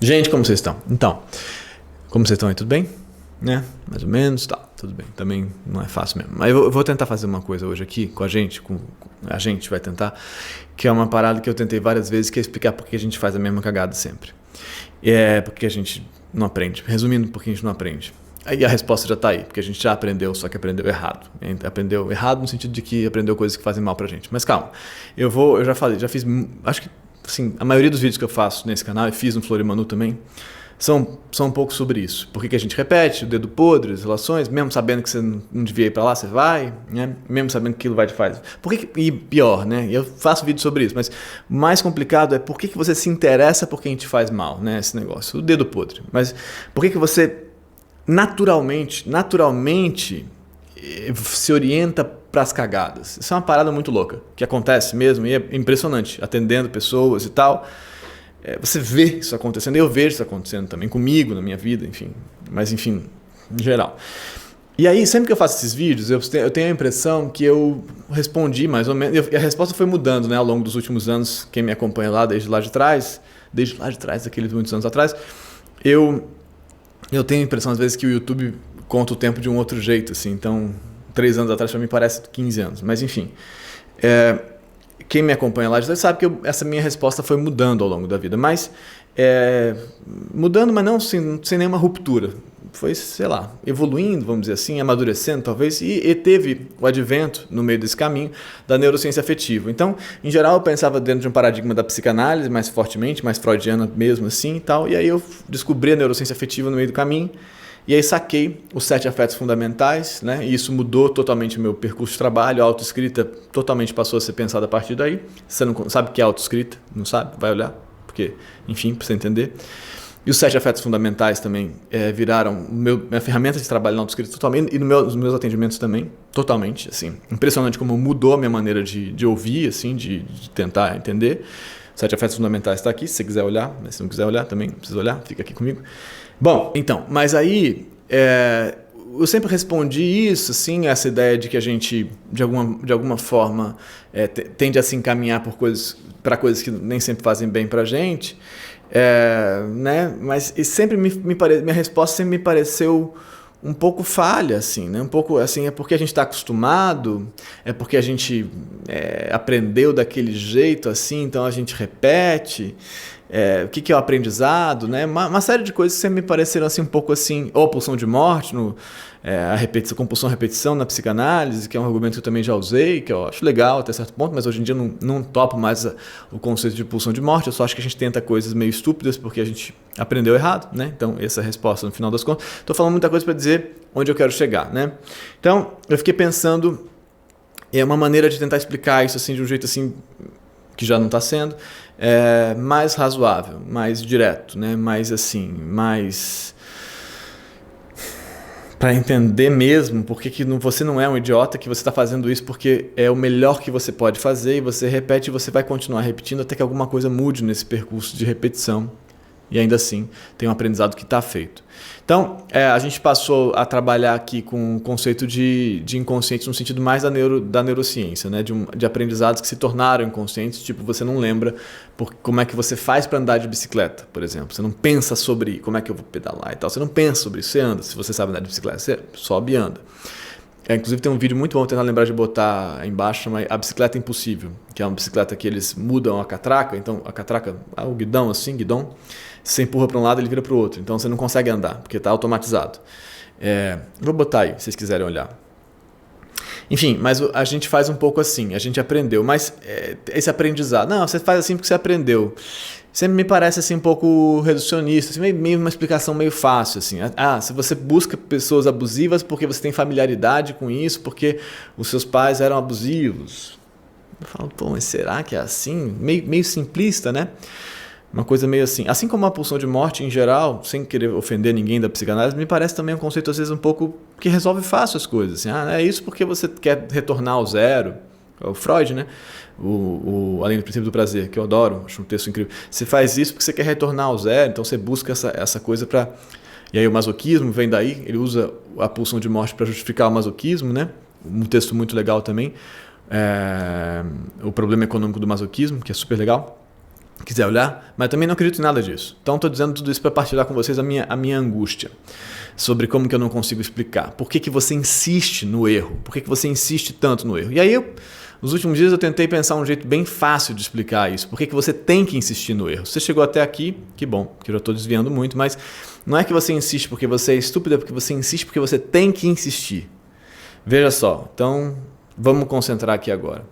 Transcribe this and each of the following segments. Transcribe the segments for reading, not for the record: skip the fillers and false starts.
Gente, como vocês estão? Então, como vocês estão aí? Tudo bem? Né? Mais ou menos, tá, tudo bem. Também não é fácil mesmo. Mas eu vou tentar fazer uma coisa hoje aqui com a gente, a gente vai tentar, que é uma parada que eu tentei várias vezes, que é explicar por que a gente faz a mesma cagada sempre. É porque a gente não aprende. Resumindo, porque a gente não aprende. Aí a resposta já tá aí, porque a gente já aprendeu, só que aprendeu errado. Aprendeu errado no sentido de que aprendeu coisas que fazem mal pra gente. Mas calma, eu já falei, já fiz, acho que assim, a maioria dos vídeos que eu faço nesse canal, e fiz no Florimanu também, são um pouco sobre isso. Por que a gente repete, o dedo podre, as relações, mesmo sabendo que você não devia ir pra lá, você vai, né? Mesmo sabendo que aquilo vai te fazer. E pior, né? Eu faço vídeo sobre isso, mas o mais complicado é por que você se interessa por quem te faz mal, né? Esse negócio, o dedo podre. Mas por que você naturalmente se orienta para as cagadas? Isso é uma parada muito louca, que acontece mesmo e é impressionante, atendendo pessoas e tal. Você vê isso acontecendo, eu vejo isso acontecendo também comigo, na minha vida, enfim. Mas enfim, em geral. E aí, sempre que eu faço esses vídeos, eu tenho a impressão que eu respondi mais ou menos, e a resposta foi mudando, né, ao longo dos últimos anos. Quem me acompanha lá desde lá de trás, daqueles muitos anos atrás, eu tenho a impressão às vezes que o YouTube conta o tempo de um outro jeito, assim. Então, 3 anos atrás para mim parece 15 anos, mas enfim. Quem me acompanha lá já sabe que essa minha resposta foi mudando ao longo da vida, mas mudando, mas não sem nenhuma ruptura. Foi, sei lá, evoluindo, vamos dizer assim, amadurecendo talvez, e teve o advento no meio desse caminho da neurociência afetiva. Então, em geral, eu pensava dentro de um paradigma da psicanálise mais fortemente, mais freudiana mesmo assim e tal, e aí eu descobri a neurociência afetiva no meio do caminho. E aí saquei os 7 afetos fundamentais, né? E isso mudou totalmente o meu percurso de trabalho. A autoescrita totalmente passou a ser pensada a partir daí. Você não sabe o que é autoescrita? Não sabe? Vai olhar. Porque, enfim, para você entender. E os 7 afetos fundamentais também viraram minha ferramenta de trabalho na autoescrita totalmente. E nos meus atendimentos também, totalmente. Assim, impressionante como mudou a minha maneira de ouvir, assim, de tentar entender. 7 afetos fundamentais está aqui, se você quiser olhar. Mas se não quiser olhar, também não precisa olhar, fica aqui comigo. Bom, então, mas aí eu sempre respondi isso, assim, essa ideia de que a gente, de alguma forma, tende a se encaminhar para coisas que nem sempre fazem bem pra gente, né? Mas sempre minha resposta sempre me pareceu um pouco falha, assim, né? Um pouco assim, é porque a gente está acostumado, é porque a gente aprendeu daquele jeito, assim, então a gente repete. O que é o aprendizado, né? Uma série de coisas que sempre me pareceram assim, um pouco assim, ou a pulsão de morte, a repetição, compulsão-repetição na psicanálise, que é um argumento que eu também já usei, que eu acho legal até certo ponto, mas hoje em dia não topo mais o conceito de pulsão de morte. Eu só acho que a gente tenta coisas meio estúpidas porque a gente aprendeu errado, né? Então essa é a resposta no final das contas. Estou falando muita coisa para dizer onde eu quero chegar, né? Então eu fiquei pensando uma maneira de tentar explicar isso assim de um jeito assim que já não está sendo, mais razoável, mais direto, né? Mais assim, mais para entender mesmo porque que você não é um idiota, que você está fazendo isso porque é o melhor que você pode fazer e você repete e você vai continuar repetindo até que alguma coisa mude nesse percurso de repetição. E ainda assim tem um aprendizado que está feito. Então, a gente passou a trabalhar aqui com o conceito de inconsciente no sentido mais da neurociência, né? De aprendizados que se tornaram inconscientes, tipo, você não lembra como é que você faz para andar de bicicleta, por exemplo. Você não pensa sobre como é que eu vou pedalar e tal. Você não pensa sobre isso, você anda. Se você sabe andar de bicicleta, você sobe e anda. Inclusive tem um vídeo muito bom, vou tentar lembrar de botar aí embaixo, chama A Bicicleta Impossível, que é uma bicicleta que eles mudam a catraca, então a catraca, o guidão assim, se você empurra para um lado ele vira para o outro, então você não consegue andar, porque está automatizado. Vou botar aí, se vocês quiserem olhar. Enfim, mas a gente faz um pouco assim, a gente aprendeu, mas esse aprendizado, não, você faz assim porque você aprendeu. Sempre me parece assim um pouco reducionista, assim, meio uma explicação meio fácil, assim. Se você busca pessoas abusivas porque você tem familiaridade com isso, porque os seus pais eram abusivos. Eu falo, pô, mas será que é assim? Meio simplista, né? Uma coisa meio assim. Assim como a pulsão de morte em geral, sem querer ofender ninguém da psicanálise, me parece também um conceito às vezes um pouco que resolve fácil as coisas. Assim, é isso porque você quer retornar ao zero. O Freud, né? Além do princípio do prazer, que eu adoro, acho um texto incrível. Você faz isso porque você quer retornar ao zero, então você busca essa coisa para... E aí o masoquismo vem daí, ele usa a pulsão de morte para justificar o masoquismo, né? Um texto muito legal também, o problema econômico do masoquismo, que é super legal. quiser olhar, mas também não acredito em nada disso. Então estou dizendo tudo isso para partilhar com vocês a minha angústia sobre como que eu não consigo explicar. Por que você insiste no erro? Por que você insiste tanto no erro? E aí, nos últimos dias eu tentei pensar um jeito bem fácil de explicar isso. Por que você tem que insistir no erro? Você chegou até aqui, que bom, porque eu já estou desviando muito, mas não é que você insiste porque você é estúpido, é porque você insiste porque você tem que insistir. Veja só, então vamos concentrar aqui agora.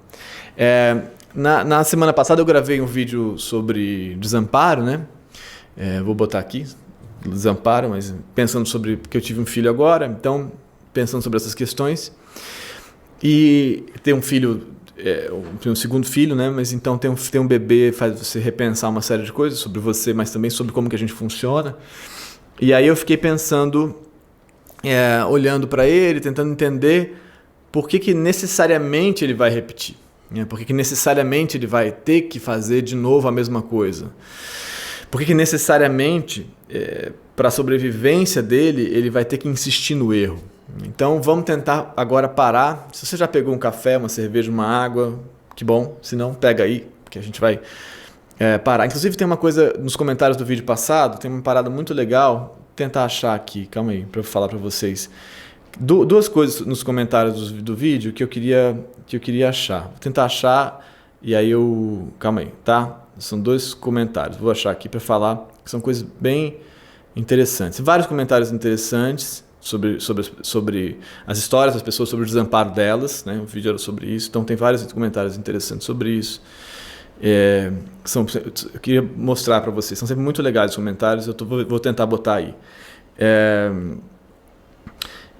Na semana passada eu gravei um vídeo sobre desamparo, né? Vou botar aqui, desamparo, mas pensando sobre... Porque eu tive um filho agora, então pensando sobre essas questões. E ter um filho, um segundo filho, né? Mas então ter um bebê faz você repensar uma série de coisas sobre você, mas também sobre como que a gente funciona. E aí eu fiquei pensando, olhando para ele, tentando entender por que necessariamente ele vai repetir. Por que necessariamente ele vai ter que fazer de novo a mesma coisa? Por que necessariamente, para a sobrevivência dele, ele vai ter que insistir no erro? Então vamos tentar agora parar. Se você já pegou um café, uma cerveja, uma água, que bom. Se não, pega aí, porque a gente vai parar. Inclusive tem uma coisa nos comentários do vídeo passado, tem uma parada muito legal. Vou tentar achar aqui, calma aí, para eu falar para vocês. Duas coisas nos comentários do vídeo que eu queria achar. Vou tentar achar e aí eu... Calma aí, tá? São 2 comentários. Vou achar aqui para falar que são coisas bem interessantes. Vários comentários interessantes sobre as histórias das pessoas, sobre o desamparo delas, né? O vídeo era sobre isso. Então tem vários comentários interessantes sobre isso. Eu queria mostrar para vocês. São sempre muito legais os comentários. Vou tentar botar aí.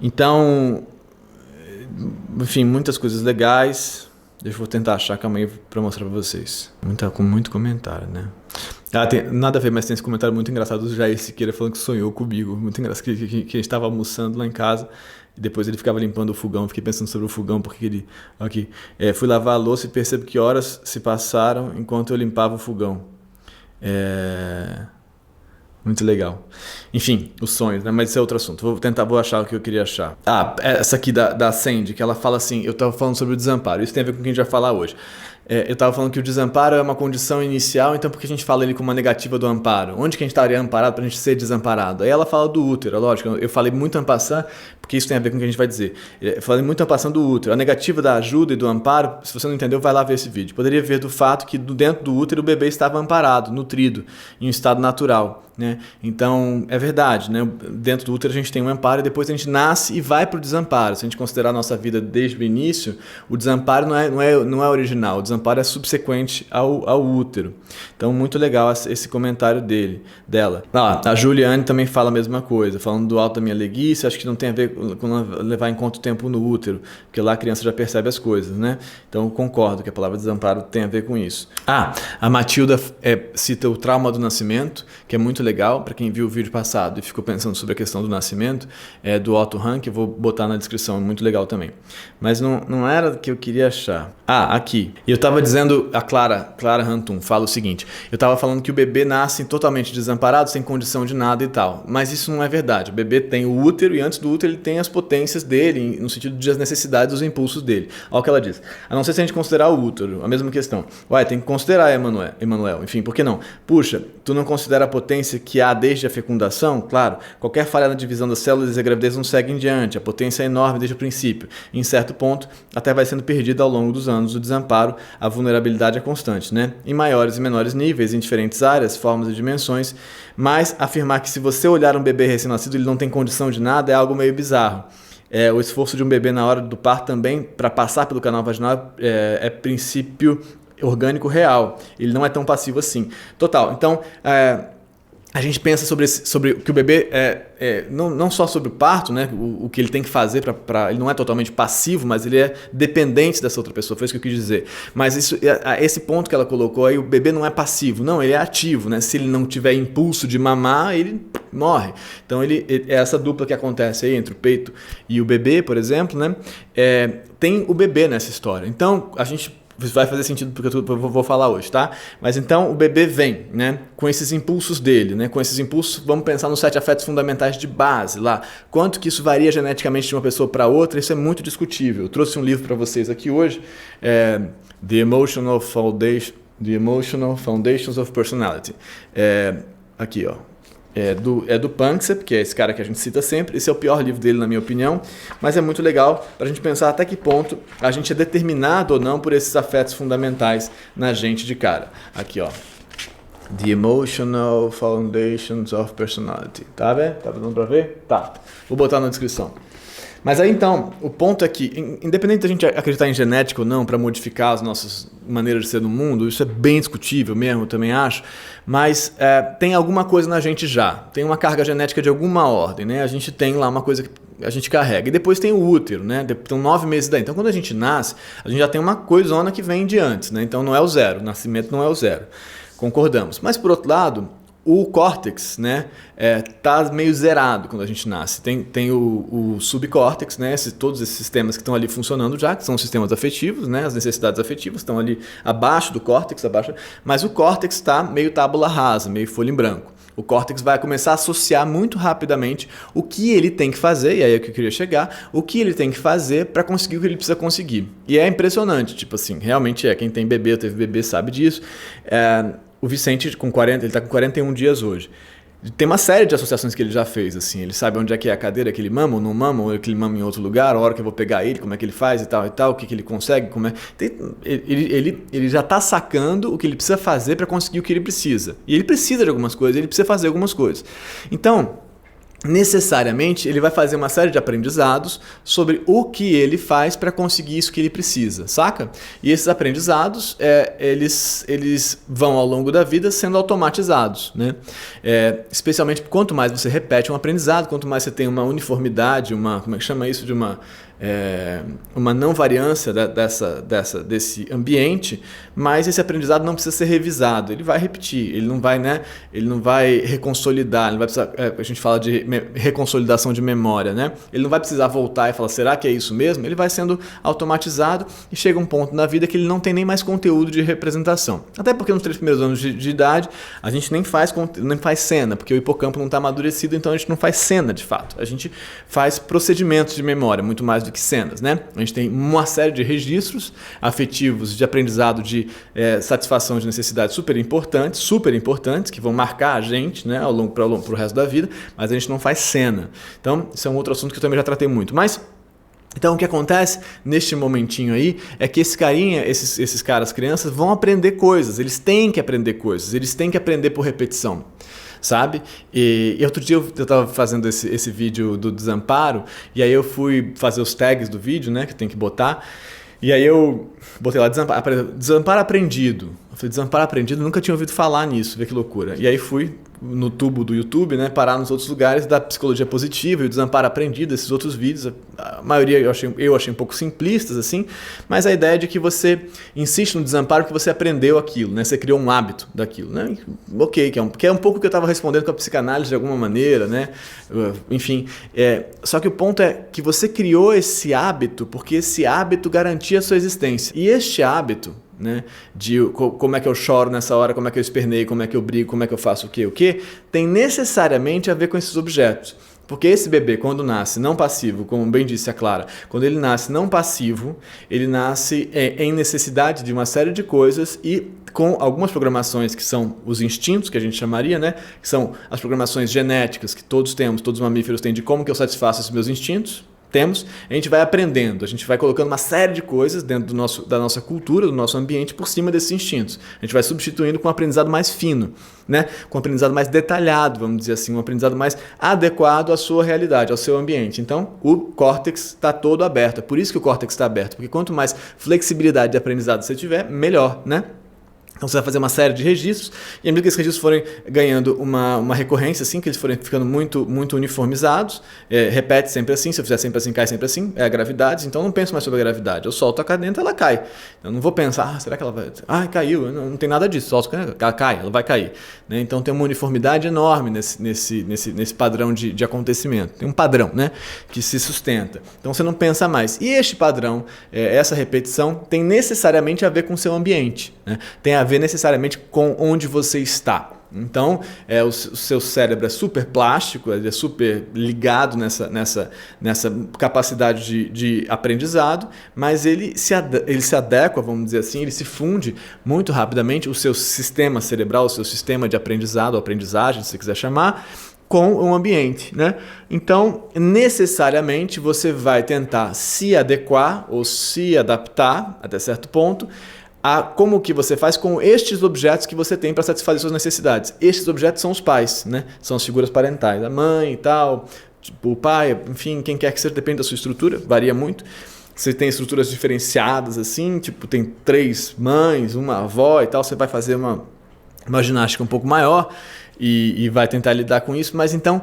Então, enfim, muitas coisas legais. Deixa eu tentar achar, calma aí, para mostrar para vocês. Com muito comentário, né? Tem nada a ver, mas tem esse comentário muito engraçado do Jair Siqueira falando que sonhou comigo. Muito engraçado, que a gente estava almoçando lá em casa e depois ele ficava limpando o fogão. Fiquei pensando sobre o fogão, porque ele... Aqui, fui lavar a louça e percebo que horas se passaram enquanto eu limpava o fogão. Muito legal. Enfim, os sonhos, né? Mas esse é outro assunto. Vou achar o que eu queria achar. Essa aqui da Sandy, que ela fala assim, eu estava falando sobre o desamparo. Isso tem a ver com o que a gente vai falar hoje. Eu estava falando que o desamparo é uma condição inicial, então por que a gente fala ele como uma negativa do amparo? Onde que a gente estaria amparado para a gente ser desamparado? Aí ela fala do útero, lógico. Eu falei muito en passant, porque isso tem a ver com o que a gente vai dizer. Eu falei muito en passant do útero. A negativa da ajuda e do amparo, se você não entendeu, vai lá ver esse vídeo. Poderia ver do fato que dentro do útero o bebê estava amparado, nutrido, em um estado natural. Né? Então, é verdade, né? Dentro do útero a gente tem um amparo e depois a gente nasce e vai para o desamparo. Se a gente considerar a nossa vida desde o início, o desamparo não é original, o desamparo é subsequente ao útero. Então, muito legal esse comentário dela. A Juliane também fala a mesma coisa, falando do alto da minha leguice, acho que não tem a ver com levar em conta o tempo no útero, porque lá a criança já percebe as coisas, né? Então, eu concordo que a palavra desamparo tem a ver com isso. A Matilda cita o trauma do nascimento, que é muito legal, para quem viu o vídeo passado e ficou pensando sobre a questão do nascimento, do Otto Hahn, que eu vou botar na descrição, é muito legal também. Mas não era o que eu queria achar. Aqui. E eu estava dizendo, a Clara Hantum fala o seguinte, eu estava falando que o bebê nasce totalmente desamparado, sem condição de nada e tal, mas isso não é verdade. O bebê tem o útero e antes do útero ele tem as potências dele, no sentido de as necessidades, os impulsos dele. Olha o que ela diz. A não ser se a gente considerar o útero, a mesma questão. Tem que considerar Emanuel. Enfim, por que não? Puxa, tu não considera a potência que há desde a fecundação? Claro, qualquer falha na divisão das células e a gravidez não segue em diante. A potência é enorme desde o princípio. Em certo ponto, até vai sendo perdida ao longo dos anos. O desamparo, a vulnerabilidade é constante, né? Em maiores e menores níveis, em diferentes áreas, formas e dimensões. Mas afirmar que se você olhar um bebê recém-nascido ele não tem condição de nada é algo meio bizarro. O esforço de um bebê na hora do parto também, para passar pelo canal vaginal, é princípio orgânico real. Ele não é tão passivo assim. Total. Então, a gente pensa sobre que o bebê não só sobre o parto, né, o que ele tem que fazer ele não é totalmente passivo, mas ele é dependente dessa outra pessoa, foi isso que eu quis dizer. Mas esse ponto que ela colocou aí, o bebê não é passivo, não, ele é ativo, né? Se ele não tiver impulso de mamar, ele morre. Então é essa dupla que acontece aí entre o peito e o bebê, por exemplo, né? Tem o bebê nessa história. Então a gente vai fazer sentido porque eu vou falar hoje, tá? Mas então o bebê vem, né, com esses impulsos dele, né? Com esses impulsos, vamos pensar nos 7 afetos fundamentais de base lá. Quanto que isso varia geneticamente de uma pessoa para outra, isso é muito discutível. Eu trouxe um livro para vocês aqui hoje, The Emotional The Emotional Foundations of Personality. Aqui, ó. É do Panksepp, que é esse cara que a gente cita sempre. Esse é o pior livro dele, na minha opinião, mas é muito legal para a gente pensar até que ponto a gente é determinado ou não por esses afetos fundamentais na gente de cara. Aqui, ó. The Emotional Foundations of Personality. Tá vendo? Tá dando para ver? Tá. Vou botar na descrição. Mas aí então, o ponto é que, independente da gente acreditar em genética ou não para modificar as nossas maneiras de ser no mundo, isso é bem discutível mesmo, eu também acho, mas tem alguma coisa na gente já, tem uma carga genética de alguma ordem, né? A gente tem lá uma coisa que a gente carrega. E depois tem o útero, né? Tem 9 meses daí. Então quando a gente nasce, a gente já tem uma coisona que vem de antes, né? Então não é o zero, o nascimento não é o zero. Concordamos. Mas por outro lado, o córtex, né, tá meio zerado quando a gente nasce. Tem o subcórtex, né, todos esses sistemas que estão ali funcionando já, que são os sistemas afetivos, né, as necessidades afetivas estão ali abaixo do córtex, mas o córtex está meio tábula rasa, meio folha em branco. O córtex vai começar a associar muito rapidamente o que ele tem que fazer, e aí é que eu queria chegar, o que ele tem que fazer para conseguir o que ele precisa conseguir. E é impressionante, tipo assim, realmente quem tem bebê, teve bebê, sabe disso. O Vicente, ele está com 41 dias hoje. Tem uma série de associações que ele já fez, assim. Ele sabe onde é que é a cadeira que ele mama ou não mama, ou que ele mama em outro lugar, a hora que eu vou pegar ele, como é que ele faz e tal, o que ele consegue, ele já está sacando o que ele precisa fazer para conseguir o que ele precisa. E ele precisa de algumas coisas, ele precisa fazer algumas coisas. Então, necessariamente ele vai fazer uma série de aprendizados sobre o que ele faz para conseguir isso que ele precisa, saca? E esses aprendizados, eles vão ao longo da vida sendo automatizados, né? Especialmente quanto mais você repete um aprendizado, quanto mais você tem uma uniformidade, como é que chama isso? De uma não variância desse ambiente, mas esse aprendizado não precisa ser revisado, ele vai repetir, ele não vai reconsolidar, ele não vai precisar, a gente fala de reconsolidação de memória, né? Ele não vai precisar voltar e falar, será que é isso mesmo? Ele vai sendo automatizado e chega um ponto na vida que ele não tem nem mais conteúdo de representação. Até porque nos 3 primeiros anos de idade, a gente nem faz cena, porque o hipocampo não está amadurecido, então a gente não faz cena de fato. A gente faz procedimentos de memória, muito mais do que cenas, né? A gente tem uma série de registros afetivos de aprendizado de satisfação de necessidades super importantes, que vão marcar a gente, né, para o resto da vida, mas a gente não faz cena. Então, isso é um outro assunto que eu também já tratei muito. Mas, então, o que acontece neste momentinho aí é que esses caras, crianças, vão aprender coisas, eles têm que aprender coisas, eles têm que aprender por repetição. Sabe? E outro dia eu estava fazendo esse vídeo do desamparo, e aí eu fui fazer os tags do vídeo, né, que tem que botar, e aí eu botei lá desamparo aprendido. Eu falei, desamparo aprendido, nunca tinha ouvido falar nisso, vê que loucura. E aí fui no tubo do YouTube, né, parar nos outros lugares da psicologia positiva e o desamparo aprendido, esses outros vídeos, a maioria eu achei um pouco simplistas, assim, mas a ideia é de que você insiste no desamparo porque você aprendeu aquilo, né, você criou um hábito daquilo, né, ok, que é um pouco o que eu estava respondendo com a psicanálise de alguma maneira, né, enfim, só que o ponto é que você criou esse hábito porque esse hábito garantia a sua existência, e este hábito, né, de como é que eu choro nessa hora, como é que eu esperneio, como é que eu brigo, como é que eu faço o quê, tem necessariamente a ver com esses objetos. Porque esse bebê, quando nasce não passivo, como bem disse a Clara, quando ele nasce não passivo, ele nasce em necessidade de uma série de coisas e com algumas programações que são os instintos, que a gente chamaria, né, que são as programações genéticas que todos temos, todos os mamíferos têm de como que eu satisfaço esses meus instintos. A gente vai aprendendo, a gente vai colocando uma série de coisas dentro da nossa cultura, do nosso ambiente, por cima desses instintos. A gente vai substituindo com um aprendizado mais fino, né? Com um aprendizado mais detalhado, vamos dizer assim, um aprendizado mais adequado à sua realidade, ao seu ambiente. Então, o córtex está todo aberto. É por isso que o córtex está aberto, porque quanto mais flexibilidade de aprendizado você tiver, melhor, né? Então você vai fazer uma série de registros, e à medida que esses registros forem ganhando uma recorrência, assim, que eles forem ficando muito, muito uniformizados, repete sempre assim, se eu fizer sempre assim, cai sempre assim, é a gravidade, então eu não penso mais sobre a gravidade, eu solto a cadenta, ela cai. Eu não vou pensar, será que ela vai... caiu, não tem nada disso, solto a cadenta, ela cai, ela vai cair. Né? Então tem uma uniformidade enorme nesse padrão de acontecimento, tem um padrão, né, que se sustenta. Então você não pensa mais. E este padrão, essa repetição, tem necessariamente a ver com o seu ambiente, né? Tem a ver necessariamente com onde você está. Então, o seu cérebro é super plástico, ele é super ligado nessa capacidade de aprendizado, mas ele se adequa, vamos dizer assim, ele se funde muito rapidamente, o seu sistema cerebral, o seu sistema de aprendizado, ou aprendizagem, se você quiser chamar, com o ambiente, né? Então, necessariamente, você vai tentar se adequar ou se adaptar, até certo ponto, a como que você faz com estes objetos que você tem para satisfazer suas necessidades. Estes objetos são os pais, né? São as figuras parentais, a mãe e tal, tipo, o pai, enfim, quem quer que seja, depende da sua estrutura, varia muito. Você tem estruturas diferenciadas assim, tipo, tem 3 mães, uma avó e tal, você vai fazer uma ginástica um pouco maior e vai tentar lidar com isso, mas então,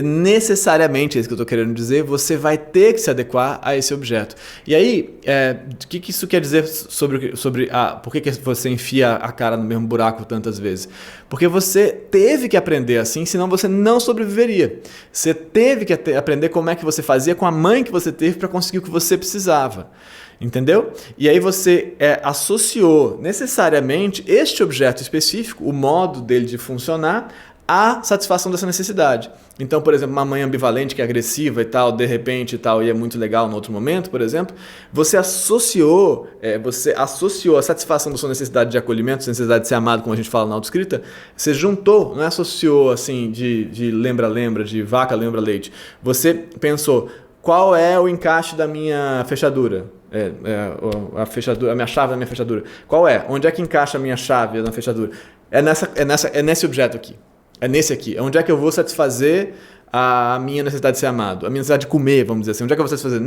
necessariamente, é isso que eu estou querendo dizer, você vai ter que se adequar a esse objeto. E aí, o que isso quer dizer sobre por que você enfia a cara no mesmo buraco tantas vezes? Porque você teve que aprender assim, senão você não sobreviveria. Você teve que aprender como é que você fazia com a mãe que você teve para conseguir o que você precisava. Entendeu? E aí você associou necessariamente este objeto específico, o modo dele de funcionar, à satisfação dessa necessidade. Então, por exemplo, uma mãe ambivalente que é agressiva e tal, de repente e tal, e é muito legal no outro momento, por exemplo, você associou a satisfação da sua necessidade de acolhimento, sua necessidade de ser amado, como a gente fala na autoescrita, você juntou, não associou assim de lembra-lembra, de vaca lembra-leite. Você pensou, qual é o encaixe da minha fechadura? A minha chave da minha fechadura. Qual é? Onde é que encaixa a minha chave na fechadura? É nesse objeto aqui. É nesse aqui. Onde é que eu vou satisfazer a minha necessidade de ser amado? A minha necessidade de comer, vamos dizer assim. Onde é que eu vou satisfazer?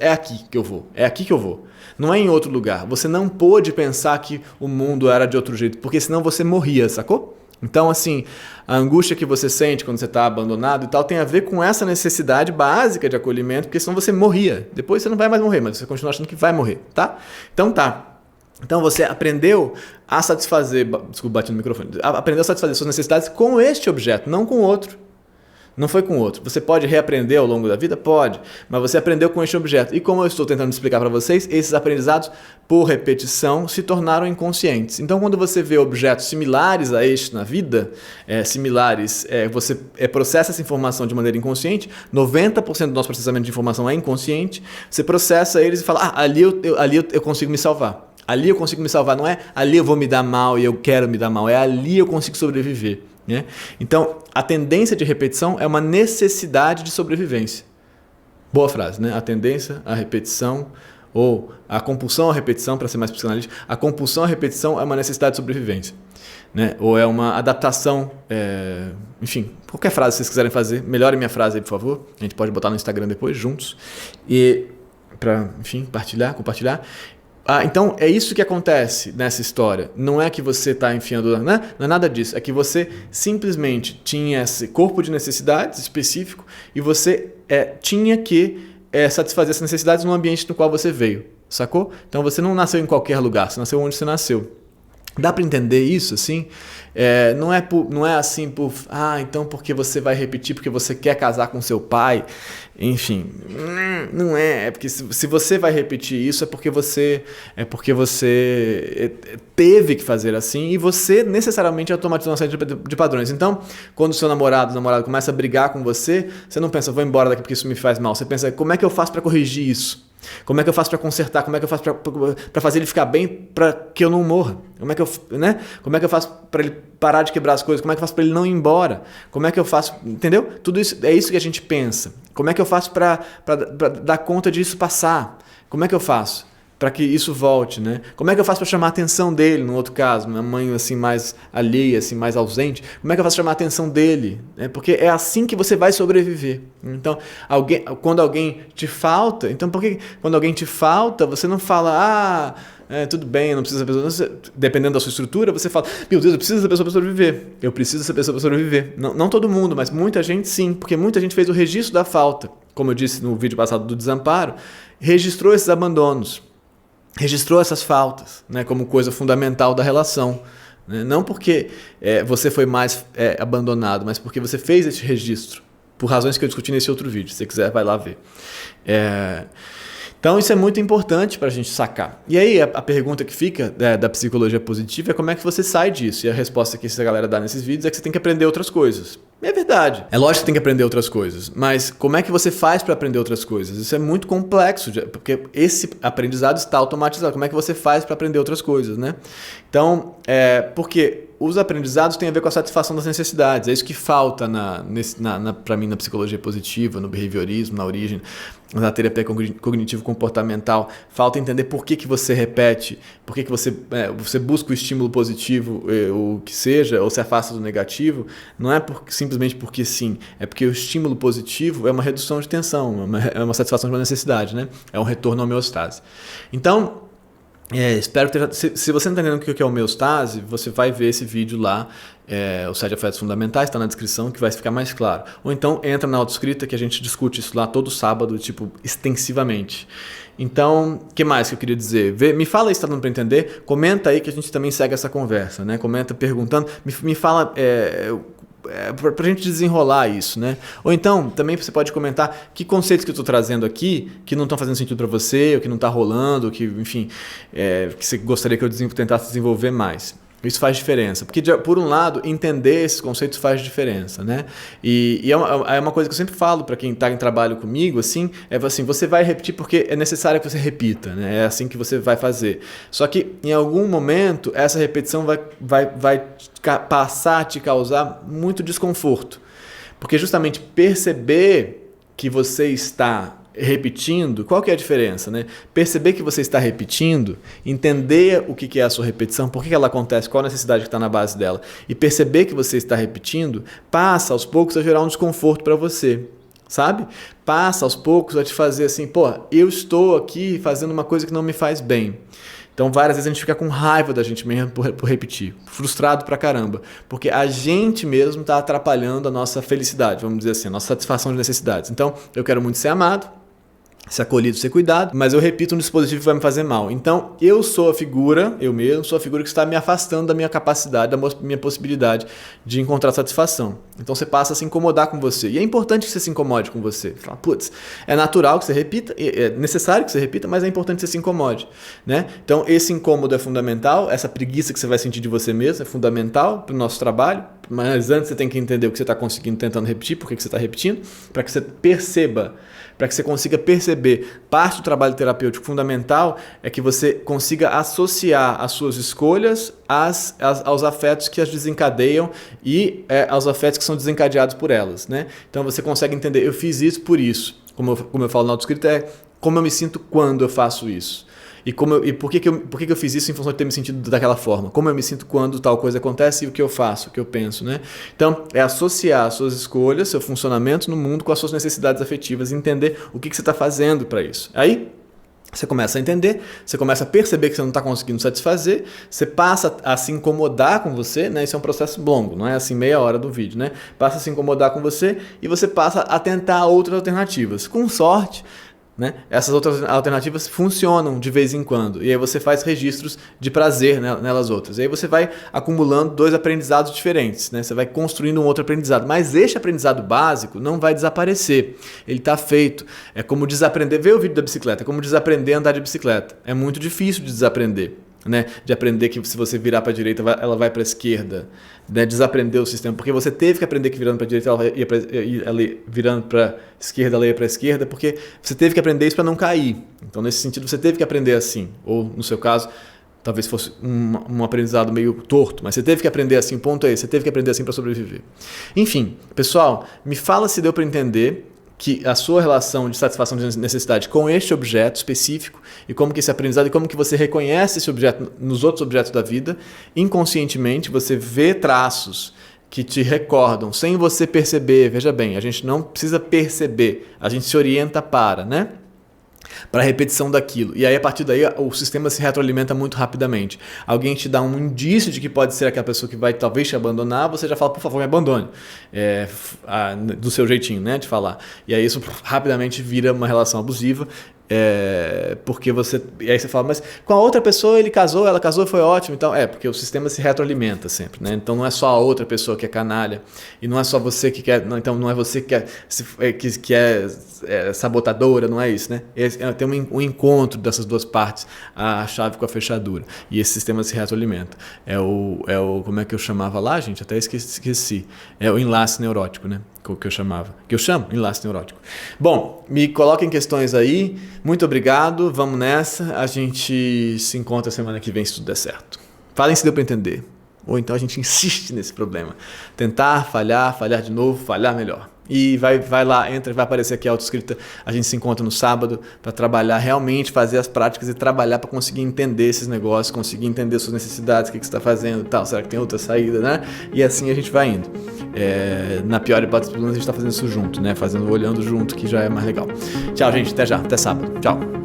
É aqui que eu vou. É aqui que eu vou. Não é em outro lugar. Você não pôde pensar que o mundo era de outro jeito, porque senão você morria, sacou? Então, assim, a angústia que você sente quando você está abandonado e tal tem a ver com essa necessidade básica de acolhimento, porque senão você morria. Depois você não vai mais morrer, mas você continua achando que vai morrer, tá? Então você aprendeu a satisfazer... Desculpa, bati no microfone. Aprendeu a satisfazer suas necessidades com este objeto, não com outro. Não foi com outro. Você pode reaprender ao longo da vida? Pode. Mas você aprendeu com este objeto. E como eu estou tentando explicar para vocês, esses aprendizados, por repetição, se tornaram inconscientes. Então, quando você vê objetos similares a este na vida, você processa essa informação de maneira inconsciente, 90% do nosso processamento de informação é inconsciente, você processa eles e fala, ali eu consigo me salvar. Ali eu consigo me salvar. Não é ali eu vou me dar mal e eu quero me dar mal. É ali eu consigo sobreviver. Né? Então, a tendência de repetição é uma necessidade de sobrevivência. Boa frase, né? A tendência à repetição, ou a compulsão à repetição, para ser mais psicanalítico, a compulsão à repetição é uma necessidade de sobrevivência. Né? Ou é uma adaptação, enfim, qualquer frase que vocês quiserem fazer, melhore minha frase aí, por favor. A gente pode botar no Instagram depois, juntos, e para, enfim, compartilhar. Então, é isso que acontece nessa história. Não é que você está enfiando... Né? Não é nada disso. É que você simplesmente tinha esse corpo de necessidades específico e você tinha que satisfazer essas necessidades no ambiente no qual você veio. Sacou? Então, você não nasceu em qualquer lugar. Você nasceu onde você nasceu. Dá para entender isso, assim? Não é assim por... então porque você vai repetir porque você quer casar com seu pai. Enfim, não é. É porque se você vai repetir isso é porque você teve que fazer assim e você necessariamente automatizou uma série de padrões. Então, quando o seu namorado começa a brigar com você, você não pensa, vou embora daqui porque isso me faz mal. Você pensa, como é que eu faço para corrigir isso? Como é que eu faço para consertar? Como é que eu faço para fazer ele ficar bem para que eu não morra? Como é que eu faço para ele parar de quebrar as coisas? Como é que eu faço para ele não ir embora? Como é que eu faço? Entendeu? Tudo isso é isso que a gente pensa. Como é que eu faço para dar conta disso passar? Como é que eu faço para que isso volte, né? Como é que eu faço para chamar a atenção dele, no outro caso, uma mãe assim mais alheia, assim mais ausente? Como é que eu faço para chamar a atenção dele? Porque é assim que você vai sobreviver. Então, quando alguém te falta, quando alguém te falta, você não fala, tudo bem, eu não preciso dessa pessoa. Dependendo da sua estrutura, você fala, meu Deus, eu preciso dessa pessoa para sobreviver. Eu preciso dessa pessoa para sobreviver. Não todo mundo, mas muita gente sim, porque muita gente fez o registro da falta. Como eu disse no vídeo passado do desamparo, registrou esses abandonos. Registrou essas faltas, né, como coisa fundamental da relação. Né? Não porque você foi mais abandonado, mas porque você fez esse registro, por razões que eu discuti nesse outro vídeo. Se você quiser, vai lá ver. Então isso é muito importante para a gente sacar. E aí a pergunta que fica da psicologia positiva é como é que você sai disso? E a resposta que essa galera dá nesses vídeos é que você tem que aprender outras coisas. É verdade. É lógico que tem que aprender outras coisas, mas como é que você faz para aprender outras coisas? Isso é muito complexo, porque esse aprendizado está automatizado. Como é que você faz para aprender outras coisas, né? Então, porque os aprendizados têm a ver com a satisfação das necessidades. É isso que falta para mim na psicologia positiva, no behaviorismo, na origem, na terapia cognitivo-comportamental. Falta entender por que você repete, por que você busca o estímulo positivo, o que seja, ou se afasta do negativo. Não é simplesmente porque sim, é porque o estímulo positivo é uma redução de tensão, é uma satisfação de uma necessidade, né? É um retorno à homeostase. Então, espero que se você não está entendendo o que é homeostase, você vai ver esse vídeo lá, o 7 afetos fundamentais, está na descrição, que vai ficar mais claro. Ou então entra na autoescrita que a gente discute isso lá todo sábado, extensivamente. Então, o que mais que eu queria dizer? Me fala aí se está dando para entender, comenta aí que a gente também segue essa conversa, né? Comenta perguntando, me fala... para a gente desenrolar isso, né? Ou então, também você pode comentar que conceitos que eu estou trazendo aqui que não estão fazendo sentido para você, ou que não está rolando, que, enfim, que você gostaria que eu tentasse desenvolver mais. Isso faz diferença, porque por um lado, entender esses conceitos faz diferença, né? E é uma coisa que eu sempre falo para quem está em trabalho comigo, assim, você vai repetir porque é necessário que você repita, né? É assim que você vai fazer. Só que em algum momento essa repetição vai passar a te causar muito desconforto, porque justamente perceber que você está repetindo, qual que é a diferença, né? Perceber que você está repetindo, entender o que é a sua repetição, por que ela acontece, qual a necessidade que está na base dela, e perceber que você está repetindo, passa aos poucos a gerar um desconforto para você, sabe? Passa aos poucos a te fazer assim, eu estou aqui fazendo uma coisa que não me faz bem. Então, várias vezes a gente fica com raiva da gente mesmo por repetir, frustrado pra caramba, porque a gente mesmo está atrapalhando a nossa felicidade, vamos dizer assim, a nossa satisfação de necessidades. Então, eu quero muito ser amado, ser acolhido, ser cuidado, mas eu repito um dispositivo que vai me fazer mal. Então, eu mesmo sou a figura que está me afastando da minha capacidade, da minha possibilidade de encontrar satisfação. Então, você passa a se incomodar com você. E é importante que você se incomode com você. Fala, é natural que você repita, é necessário que você repita, mas é importante que você se incomode, né? Então, esse incômodo é fundamental, essa preguiça que você vai sentir de você mesmo é fundamental para o nosso trabalho, mas antes você tem que entender o que você está conseguindo, tentando repetir, por que você está repetindo, para que você perceba, para que você consiga perceber. Parte do trabalho terapêutico fundamental é que você consiga associar as suas escolhas aos afetos que as desencadeiam e aos afetos que são desencadeados por elas, né? Então você consegue entender, eu fiz isso por isso. Como eu falo na autoescrita, como eu me sinto quando eu faço isso. E por que eu fiz isso em função de ter me sentido daquela forma? Como eu me sinto quando tal coisa acontece e o que eu faço, o que eu penso, né? Então, é associar as suas escolhas, seu funcionamento no mundo com as suas necessidades afetivas e entender o que você está fazendo para isso. Aí, você começa a entender, você começa a perceber que você não está conseguindo satisfazer, você passa a se incomodar com você, né? Isso é um processo longo, não é assim meia hora do vídeo, né? Passa a se incomodar com você e você passa a tentar outras alternativas. Com sorte, né? Essas outras alternativas funcionam de vez em quando. E aí você faz registros de prazer nelas outras. E aí você vai acumulando 2 aprendizados diferentes, né? Você vai construindo um outro aprendizado. Mas este aprendizado básico não vai desaparecer. Ele está feito. É como desaprender. Vê o vídeo da bicicleta. É como desaprender a andar de bicicleta. É muito difícil de desaprender. Né? De aprender que se você virar para a direita, ela vai para a esquerda, né? Desaprender o sistema, porque você teve que aprender que virando para a direita, virando para a esquerda, ela ia para a esquerda, porque você teve que aprender isso para não cair. Então, nesse sentido, você teve que aprender assim, ou no seu caso, talvez fosse um aprendizado meio torto, mas você teve que aprender assim, ponto é esse, você teve que aprender assim para sobreviver. Enfim, pessoal, me fala se deu para entender que a sua relação de satisfação de necessidade com este objeto específico e como que esse aprendizado e como que você reconhece esse objeto nos outros objetos da vida, inconscientemente você vê traços que te recordam, sem você perceber. Veja bem, a gente não precisa perceber, a gente se orienta para a repetição daquilo. E aí, a partir daí, o sistema se retroalimenta muito rapidamente. Alguém te dá um indício de que pode ser aquela pessoa que vai talvez te abandonar, você já fala, por favor, me abandone. Do seu jeitinho, né, de falar. E aí isso rapidamente vira uma relação abusiva. Porque você... E aí você fala, mas com a outra pessoa ele casou, ela casou, foi ótimo. Então, porque o sistema se retroalimenta sempre, né? Então não é só a outra pessoa que é canalha, e não é só você que quer... Não, então não é você que é sabotadora, não é isso, né? Tem um encontro dessas duas partes, a chave com a fechadura. E esse sistema se retroalimenta. Como é que eu chamava lá, gente? Até esqueci. É o enlace neurótico, né? Que eu chamava. Que eu chamo enlace neurótico. Bom, me coloquem questões aí. Muito obrigado. Vamos nessa. A gente se encontra semana que vem se tudo der certo. Falem se deu para entender. Ou então a gente insiste nesse problema. Tentar, falhar de novo, falhar melhor. E vai lá, entra, vai aparecer aqui a autoescrita. A gente se encontra no sábado para trabalhar, realmente fazer as práticas e trabalhar para conseguir entender esses negócios, conseguir entender suas necessidades, o que você está fazendo e tal. Será que tem outra saída, né? E assim a gente vai indo. Na pior hipótese, a gente está fazendo isso junto, né? Olhando junto, que já é mais legal. Tchau, gente. Até já. Até sábado. Tchau.